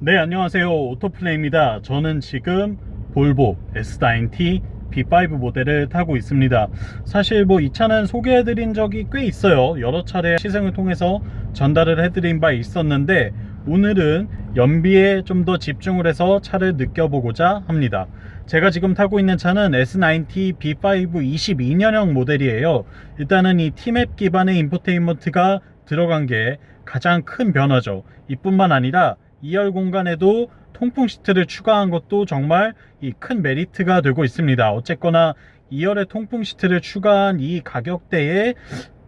네, 안녕하세요. 오토플레이입니다. 저는 지금 볼보 S9T B5 모델을 타고 있습니다. 사실 이 차는 소개해드린 적이 꽤 있어요. 여러 차례 시승을 통해서 전달을 해드린 바 있었는데, 오늘은 연비에 좀 더 집중을 해서 차를 느껴보고자 합니다. 제가 지금 타고 있는 차는 S9T B5 22년형 모델이에요. 일단은 이 T맵 기반의 인포테인먼트가 들어간 게 가장 큰 변화죠. 이뿐만 아니라 2열 공간에도 통풍 시트를 추가한 것도 정말 이 큰 메리트가 되고 있습니다. 어쨌거나 2열에 통풍 시트를 추가한 이 가격대의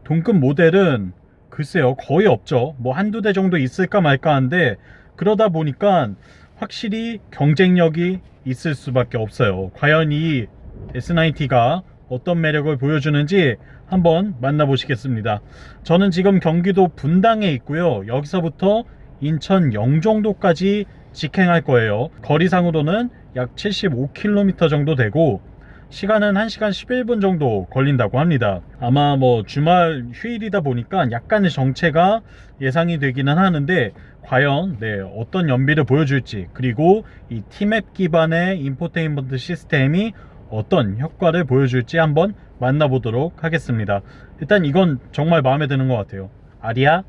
동급 모델은 글쎄요, 거의 없죠. 한두 대 정도 있을까 말까 한데, 그러다 보니까 확실히 경쟁력이 있을 수밖에 없어요. 과연 이 S9T가 어떤 매력을 보여주는지 한번 만나보시겠습니다. 저는 지금 경기도 분당에 있고요. 여기서부터 인천 영종도까지 직행할 거예요. 거리상으로는 약 75km 정도 되고, 시간은 1시간 11분 정도 걸린다고 합니다. 아마 주말 휴일이다 보니까 약간의 정체가 예상이 되기는 하는데, 과연 어떤 연비를 보여줄지, 그리고 이 T맵 기반의 인포테인먼트 시스템이 어떤 효과를 보여줄지 한번 만나보도록 하겠습니다. 일단 이건 정말 마음에 드는 것 같아요. 아리야,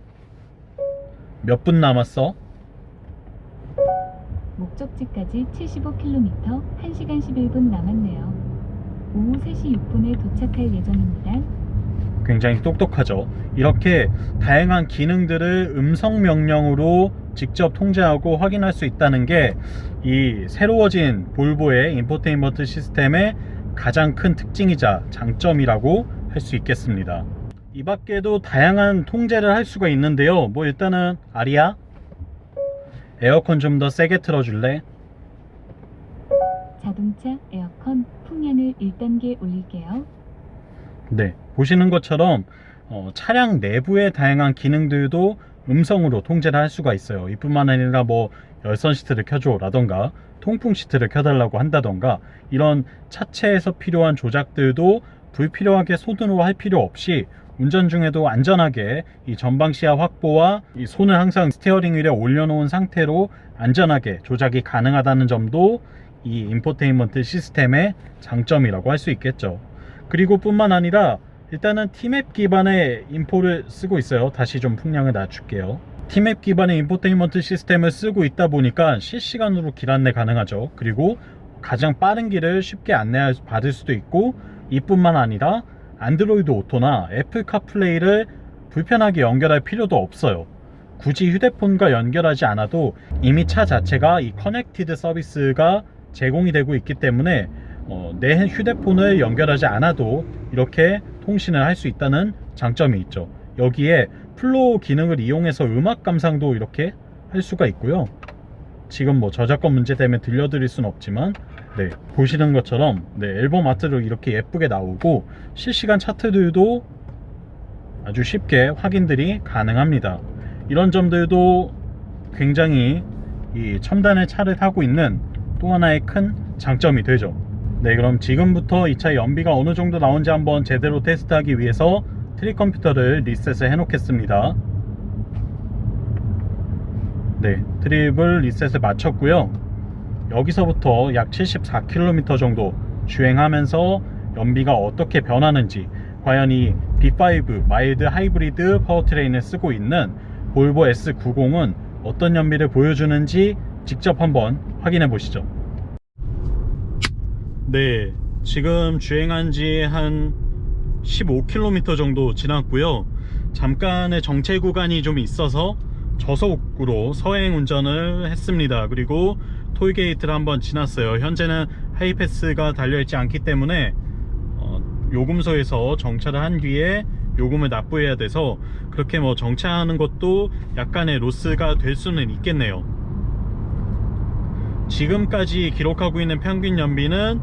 몇 분 남았어? 목적지까지 75km, 1시간 11분 남았네요. 오후 3시 6분에 도착할 예정입니다. 굉장히 똑똑하죠. 이렇게 다양한 기능들을 음성 명령으로 직접 통제하고 확인할 수 있다는 게 이 새로워진 볼보의 인포테인먼트 시스템의 가장 큰 특징이자 장점이라고 할 수 있겠습니다. 이 밖에도 다양한 통제를 할 수가 있는데요. 일단은 아리야, 에어컨 좀 더 세게 틀어줄래? 자동차 에어컨 풍량을 1단계 올릴게요. 네, 보시는 것처럼 차량 내부의 다양한 기능들도 음성으로 통제를 할 수가 있어요. 이뿐만 아니라 열선 시트를 켜줘 라던가 통풍 시트를 켜달라고 한다던가, 이런 차체에서 필요한 조작들도 불필요하게 손으로 할 필요 없이 운전 중에도 안전하게 이 전방 시야 확보와 이 손을 항상 스티어링 휠에 올려놓은 상태로 안전하게 조작이 가능하다는 점도 이 인포테인먼트 시스템의 장점이라고 할 수 있겠죠. 그리고 뿐만 아니라 일단은 T맵 기반의 인포를 쓰고 있어요. 다시 좀 풍량을 낮출게요. T맵 기반의 인포테인먼트 시스템을 쓰고 있다 보니까 실시간으로 길 안내 가능하죠. 그리고 가장 빠른 길을 쉽게 받을 수도 있고, 이뿐만 아니라 안드로이드 오토나 애플 카플레이를 불편하게 연결할 필요도 없어요. 굳이 휴대폰과 연결하지 않아도 이미 차 자체가 이 커넥티드 서비스가 제공이 되고 있기 때문에 내 휴대폰을 연결하지 않아도 이렇게 통신을 할 수 있다는 장점이 있죠. 여기에 플로우 기능을 이용해서 음악 감상도 이렇게 할 수가 있고요. 지금 저작권 문제 때문에 들려드릴 순 없지만, 보시는 것처럼 앨범 아트로 이렇게 예쁘게 나오고, 실시간 차트들도 아주 쉽게 확인들이 가능합니다. 이런 점들도 굉장히 이 첨단의 차를 타고 있는 또 하나의 큰 장점이 되죠. 그럼 지금부터 이 차의 연비가 어느 정도 나온지 한번 제대로 테스트하기 위해서 트릭 컴퓨터를 리셋을 해 놓겠습니다. 트립을 리셋을 마쳤고요. 여기서부터 약 74km 정도 주행하면서 연비가 어떻게 변하는지, 과연 이 B5 마일드 하이브리드 파워트레인을 쓰고 있는 볼보 S90은 어떤 연비를 보여주는지 직접 한번 확인해 보시죠. 지금 주행한 지 한 15km 정도 지났고요. 잠깐의 정체 구간이 좀 있어서 저속으로 서행 운전을 했습니다. 그리고 톨게이트를 한번 지났어요. 현재는 하이패스가 달려있지 않기 때문에 요금소에서 정차를 한 뒤에 요금을 납부해야 돼서 그렇게 정차하는 것도 약간의 로스가 될 수는 있겠네요. 지금까지 기록하고 있는 평균 연비는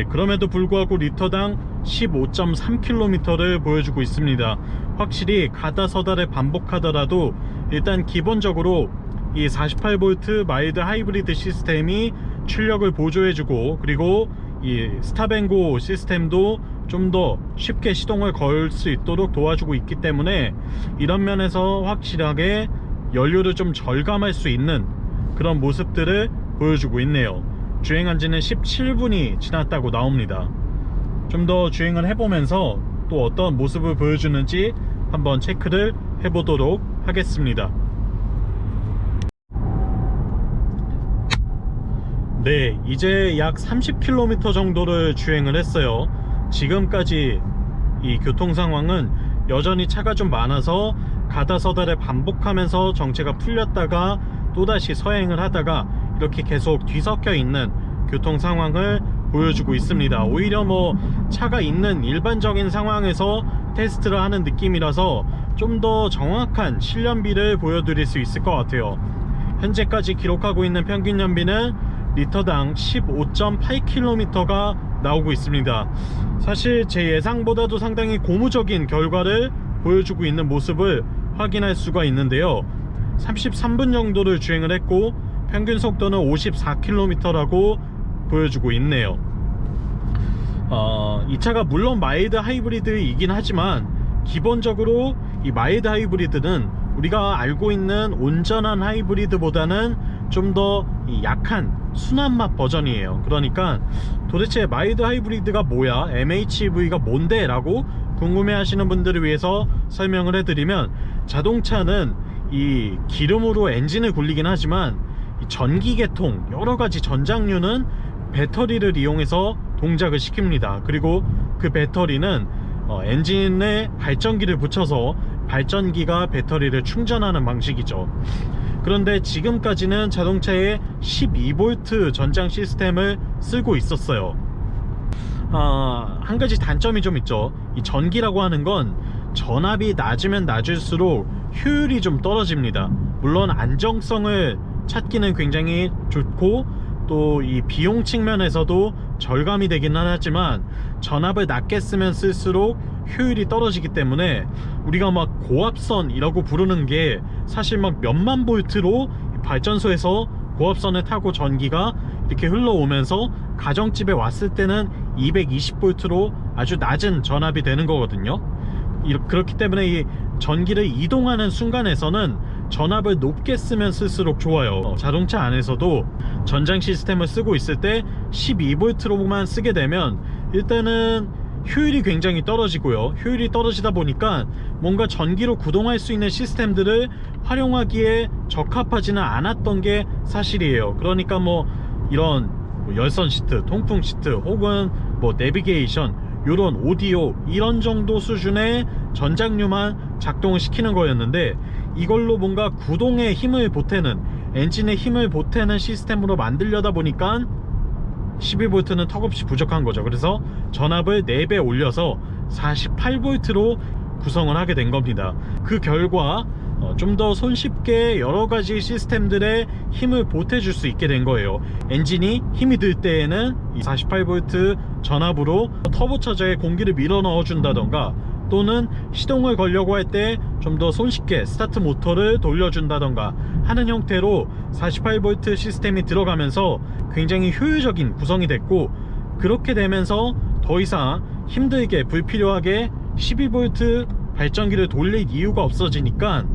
그럼에도 불구하고 리터당 15.3km를 보여주고 있습니다. 확실히 가다 서다를 반복하더라도 일단 기본적으로 이 48V 마일드 하이브리드 시스템이 출력을 보조해주고, 그리고 이 스탑앤고 시스템도 좀 더 쉽게 시동을 걸 수 있도록 도와주고 있기 때문에, 이런 면에서 확실하게 연료를 좀 절감할 수 있는 그런 모습들을 보여주고 있네요. 주행한 지는 17분이 지났다고 나옵니다. 좀 더 주행을 해보면서 또 어떤 모습을 보여주는지 한번 체크를 해보도록 하겠습니다. 네, 이제 약 30km 정도를 주행을 했어요. 지금까지 이 교통 상황은 여전히 차가 좀 많아서 가다 서다를 반복하면서 정체가 풀렸다가 또다시 서행을 하다가 이렇게 계속 뒤섞여 있는 교통 상황을 보여주고 있습니다. 오히려 뭐 차가 있는 일반적인 상황에서 테스트를 하는 느낌이라서 좀 더 정확한 실연비를 보여드릴 수 있을 것 같아요. 현재까지 기록하고 있는 평균 연비는 리터당 15.8km가 나오고 있습니다. 사실 제 예상보다도 상당히 고무적인 결과를 보여주고 있는 모습을 확인할 수가 있는데요. 33분 정도를 주행을 했고 평균 속도는 54km라고 보여주고 있네요. 이 차가 물론 마일드 하이브리드이긴 하지만 기본적으로 이 마일드 하이브리드는 우리가 알고 있는 온전한 하이브리드보다는 좀 더 약한 순한 맛 버전이에요. 그러니까 도대체 마일드 하이브리드가 뭐야, MHEV가 뭔데? 라고 궁금해 하시는 분들을 위해서 설명을 해드리면, 자동차는 이 기름으로 엔진을 굴리긴 하지만 이 전기 계통 여러가지 전장류는 배터리를 이용해서 동작을 시킵니다. 그리고 그 배터리는 엔진에 발전기를 붙여서 발전기가 배터리를 충전하는 방식이죠. 그런데 지금까지는 자동차에 12V 전장 시스템을 쓰고 있었어요. 한 가지 단점이 좀 있죠. 이 전기라고 하는 건 전압이 낮으면 낮을수록 효율이 좀 떨어집니다. 물론 안정성을 찾기는 굉장히 좋고 또 이 비용 측면에서도 절감이 되긴 하지만 전압을 낮게 쓰면 쓸수록 효율이 떨어지기 때문에 우리가 막 고압선이라고 부르는 게 사실 막 몇만 볼트로 발전소에서 고압선을 타고 전기가 이렇게 흘러오면서 가정집에 왔을 때는 220볼트로 아주 낮은 전압이 되는 거거든요. 그렇기 때문에 이 전기를 이동하는 순간에서는 전압을 높게 쓰면 쓸수록 좋아요. 자동차 안에서도 전장 시스템을 쓰고 있을 때 12V로만 쓰게 되면 일단은 효율이 굉장히 떨어지고요. 효율이 떨어지다 보니까 뭔가 전기로 구동할 수 있는 시스템들을 활용하기에 적합하지는 않았던 게 사실이에요. 그러니까 뭐 이런 열선 시트, 통풍 시트 혹은 뭐 내비게이션, 요런 오디오 이런 정도 수준의 전장류만 작동을 시키는 거였는데, 이걸로 뭔가 구동에 힘을 보태는, 엔진에 힘을 보태는 시스템으로 만들려다 보니까 12V는 턱없이 부족한 거죠. 그래서 전압을 4배 올려서 48V로 구성을 하게 된 겁니다. 그 결과 좀 더 손쉽게 여러가지 시스템들의 힘을 보태줄 수 있게 된 거예요. 엔진이 힘이 들 때에는 이 48V 전압으로 터보차저에 공기를 밀어 넣어 준다던가, 또는 시동을 걸려고 할 때 좀 더 손쉽게 스타트 모터를 돌려준다던가 하는 형태로 48V 시스템이 들어가면서 굉장히 효율적인 구성이 됐고, 그렇게 되면서 더 이상 힘들게 불필요하게 12V 발전기를 돌릴 이유가 없어지니까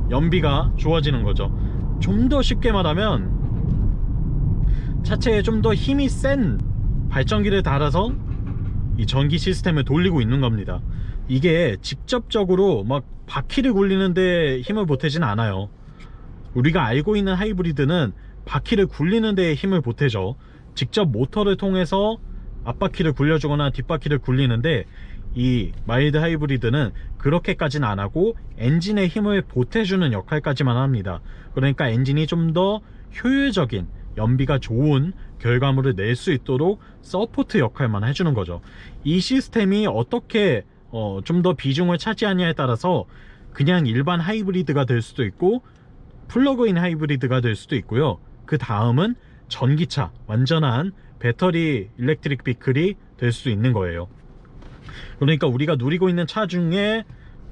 연비가 좋아지는 거죠. 좀 더 쉽게 말하면 차체에 좀 더 힘이 센 발전기를 달아서 이 전기 시스템을 돌리고 있는 겁니다. 이게 직접적으로 막 바퀴를 굴리는데 힘을 보태진 않아요. 우리가 알고 있는 하이브리드는 바퀴를 굴리는 데에 힘을 보태죠. 직접 모터를 통해서 앞바퀴를 굴려주거나 뒷바퀴를 굴리는데, 이 마일드 하이브리드는 그렇게까지는 안 하고 엔진에 힘을 보태주는 역할까지만 합니다. 그러니까 엔진이 좀 더 효율적인, 연비가 좋은 결과물을 낼 수 있도록 서포트 역할만 해주는 거죠. 이 시스템이 어떻게 좀 더 비중을 차지하냐에 따라서 그냥 일반 하이브리드가 될 수도 있고 플러그인 하이브리드가 될 수도 있고요. 그 다음은 전기차, 완전한 배터리 일렉트릭 비클이 될 수도 있는 거예요. 그러니까 우리가 누리고 있는 차 중에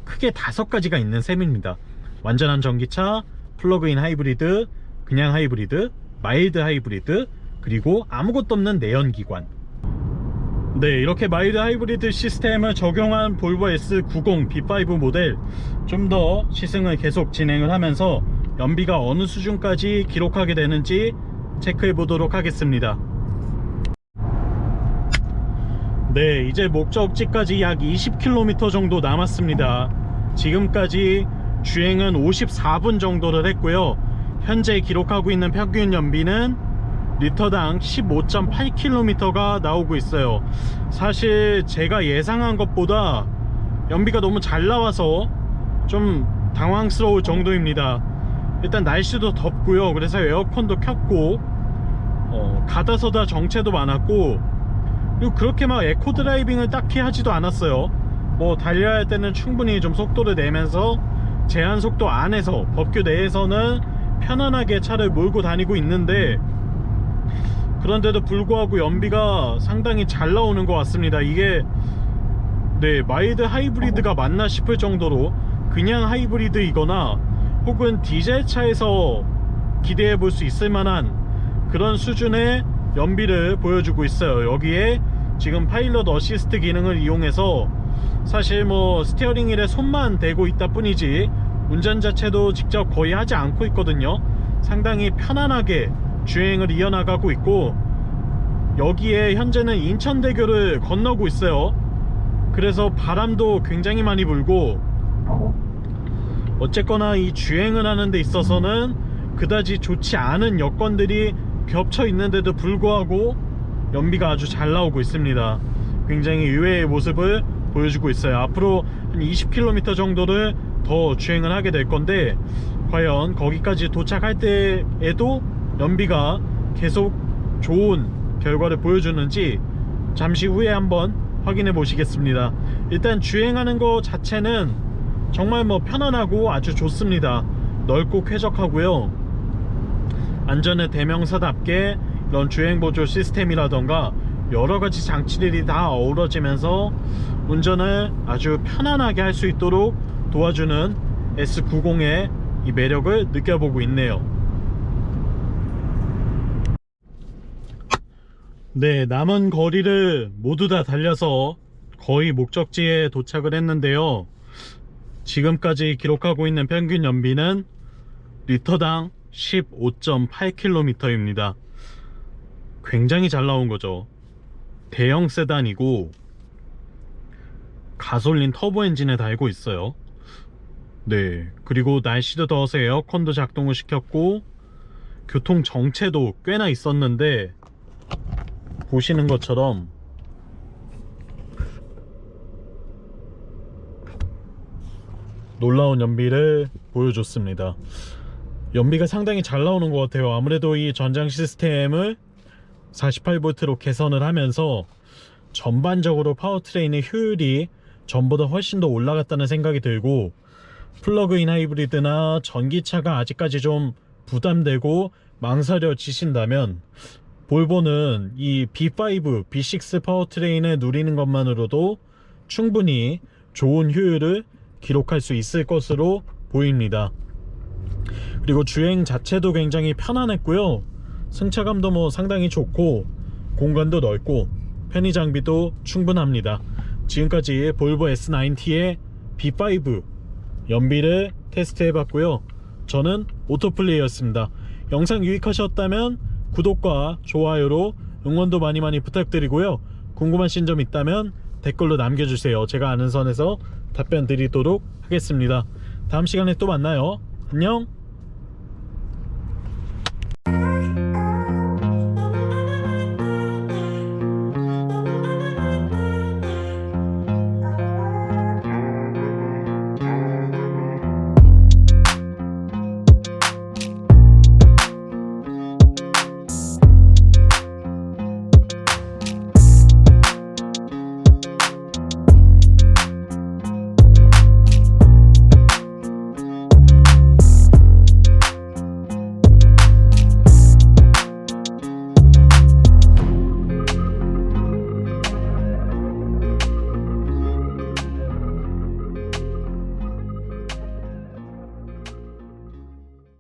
크게 5가지가 있는 셈입니다. 완전한 전기차, 플러그인 하이브리드, 그냥 하이브리드, 마일드 하이브리드, 그리고 아무것도 없는 내연기관. 네, 이렇게 마일드 하이브리드 시스템을 적용한 볼보 S90 B5 모델 좀 더 시승을 계속 진행을 하면서 연비가 어느 수준까지 기록하게 되는지 체크해 보도록 하겠습니다. 네, 이제 목적지까지 약 20km 정도 남았습니다. 지금까지 주행은 54분 정도를 했고요. 현재 기록하고 있는 평균 연비는 리터당 15.8km가 나오고 있어요. 사실 제가 예상한 것보다 연비가 너무 잘 나와서 좀 당황스러울 정도입니다. 일단 날씨도 덥고요. 그래서 에어컨도 켰고 가다서다 정체도 많았고, 그리고 그렇게 막 에코 드라이빙을 딱히 하지도 않았어요. 뭐 달려야 할 때는 충분히 좀 속도를 내면서 제한 속도 안에서 법규 내에서는 편안하게 차를 몰고 다니고 있는데, 그런데도 불구하고 연비가 상당히 잘 나오는 것 같습니다. 이게 네, 마일드 하이브리드가 맞나 싶을 정도로 그냥 하이브리드이거나 혹은 디젤 차에서 기대해 볼 수 있을 만한 그런 수준의 연비를 보여주고 있어요. 여기에 지금 파일럿 어시스트 기능을 이용해서 사실 뭐 스티어링 휠에 손만 대고 있다 뿐이지 운전 자체도 직접 거의 하지 않고 있거든요. 상당히 편안하게 주행을 이어나가고 있고, 여기에 현재는 인천대교를 건너고 있어요. 그래서 바람도 굉장히 많이 불고, 어쨌거나 이 주행을 하는 데 있어서는 그다지 좋지 않은 여건들이 겹쳐 있는데도 불구하고 연비가 아주 잘 나오고 있습니다. 굉장히 의외의 모습을 보여주고 있어요. 앞으로 한 20km 정도를 더 주행을 하게 될 건데, 과연 거기까지 도착할 때에도 연비가 계속 좋은 결과를 보여주는지 잠시 후에 한번 확인해 보시겠습니다. 일단 주행하는 거 자체는 정말 뭐 편안하고 아주 좋습니다. 넓고 쾌적하고요. 안전의 대명사답게 이런 주행보조 시스템이라던가 여러가지 장치들이 다 어우러지면서 운전을 아주 편안하게 할 수 있도록 도와주는 S90의 이 매력을 느껴보고 있네요. 네, 남은 거리를 모두 다 달려서 거의 목적지에 도착을 했는데요. 지금까지 기록하고 있는 평균 연비는 리터당 15.8km입니다. 굉장히 잘 나온 거죠. 대형 세단이고 가솔린 터보 엔진에 달고 있어요. 네, 그리고 날씨도 더워서 에어컨도 작동을 시켰고 교통 정체도 꽤나 있었는데, 보시는 것처럼 놀라운 연비를 보여줬습니다. 연비가 상당히 잘 나오는 것 같아요. 아무래도 이 전장 시스템을 48V로 개선을 하면서 전반적으로 파워트레인의 효율이 전보다 훨씬 더 올라갔다는 생각이 들고, 플러그인 하이브리드나 전기차가 아직까지 좀 부담되고 망설여지신다면 볼보는 이 B5, B6 파워트레인을 누리는 것만으로도 충분히 좋은 효율을 기록할 수 있을 것으로 보입니다. 그리고 주행 자체도 굉장히 편안했고요. 승차감도 뭐 상당히 좋고 공간도 넓고 편의 장비도 충분합니다. 지금까지 볼보 S90의 B5 연비를 테스트 해봤고요. 저는 오토플레이였습니다. 영상 유익하셨다면 구독과 좋아요로 응원도 많이 부탁드리고요. 궁금하신 점 있다면 댓글로 남겨주세요. 제가 아는 선에서 답변 드리도록 하겠습니다. 다음 시간에 또 만나요. 안녕.